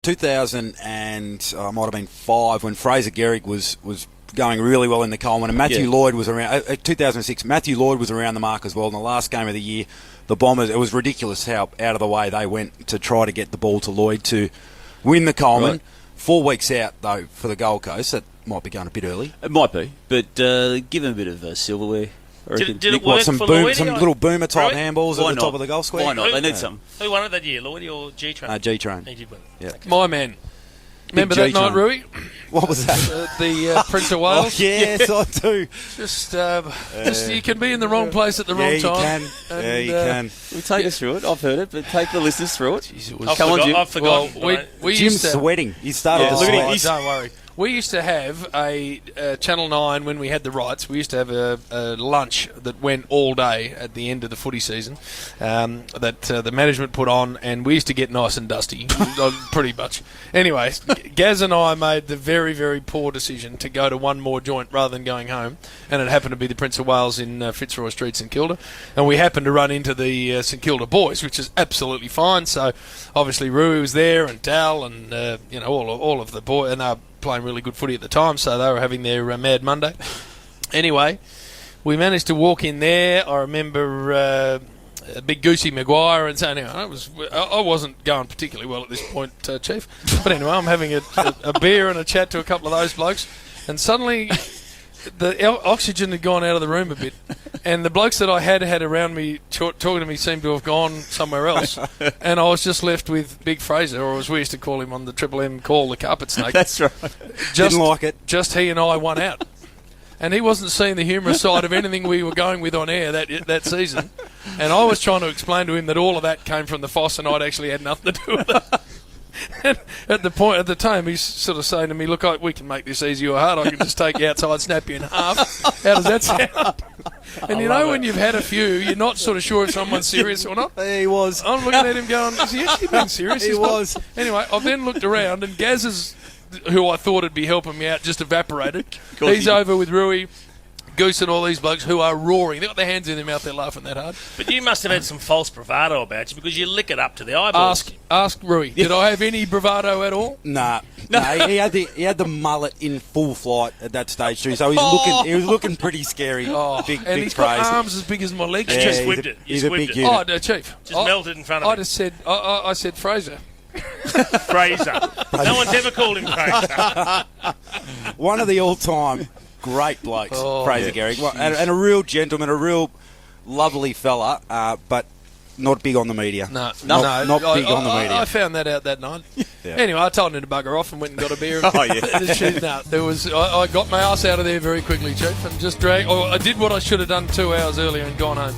2000 and might have been 5 when Fraser Gehrig was going really well in the Coleman, and Matthew Lloyd was around. 2006, Matthew Lloyd was around the mark as well in the last game of the year. The Bombers, it was ridiculous how out of the way they went to try to get the ball to Lloyd to win the Coleman. Right. 4 weeks out, though, for the Gold Coast. That might be going a bit early. It might be, but give them a bit of silverware. Did it work for Lloyd? Some little boomer-type handballs at the top of the goal square? Why not? They need some. Who won it that year, Lloyd or G-Train? G-Train. He did win. Yeah. Okay. My man. Remember that night, Rui? What was that? The Prince of Wales? Oh, yes, I do. Just you can be in the wrong place at the wrong time. You can. We take us through it. I've heard it, but take the listeners through it. Jeez, I've forgotten. We Jim's sweating. He started to sweat. Don't worry. We used to have a Channel 9 when we had the rights. We used to have a lunch that went all day at the end of the footy season that the management put on, and we used to get nice and dusty, pretty much. Anyway, Gaz and I made the very, very poor decision to go to one more joint rather than going home, and it happened to be the Prince of Wales in Fitzroy Street, St Kilda, and we happened to run into the St Kilda boys, which is absolutely fine. So obviously Rui was there, and Dal, and all of the boys, and they were playing really good footy at the time, so they were having their Mad Monday. Anyway, we managed to walk in there. I remember Big Goosey Maguire, and so anyway, I wasn't going particularly well at this point, Chief. But anyway, I'm having a beer and a chat to a couple of those blokes, and suddenly the oxygen had gone out of the room a bit, and the blokes that I had around me talking to me seemed to have gone somewhere else, and I was just left with Big Fraser, or as we used to call him on the Triple M call, the carpet snake. That's right. Didn't like it. Just he and I won out. And he wasn't seeing the humorous side of anything we were going with on air that season. And I was trying to explain to him that all of that came from the Foss and I'd actually had nothing to do with it. And at the time, he's sort of saying to me, look, we can make this easy or hard. I can just take you outside, snap you in half. How does that sound? And when you've had a few, you're not sort of sure if someone's serious or not. He was. I'm looking at him going, is he actually being serious? He was. Anyway, I've then looked around, and Gaz, who I thought would be helping me out, just evaporated. He's over with Rui, Goose, and all these blokes who are roaring. They've got their hands in their mouth, they're laughing that hard. But you must have had some false bravado about you, because you lick it up to the eyeballs. Ask Rui. Did I have any bravado at all? Nah. No, he had the mullet in full flight at that stage too, so he was looking pretty scary. Big he's got arms as big as my legs. You just whipped it. He's a big unit. unit. Chief. Just melted in front of me. I said Fraser. Fraser. No one's ever called him Fraser. One of the all-time great blokes, Fraser Gehrig, and a real gentleman, a real lovely fella, but not big on the media. Not big on the media. I found that out that night. Yeah. Anyway, I told him to bugger off and went and got a beer. I got my ass out of there very quickly, Chief, and just I did what I should have done 2 hours earlier and gone home.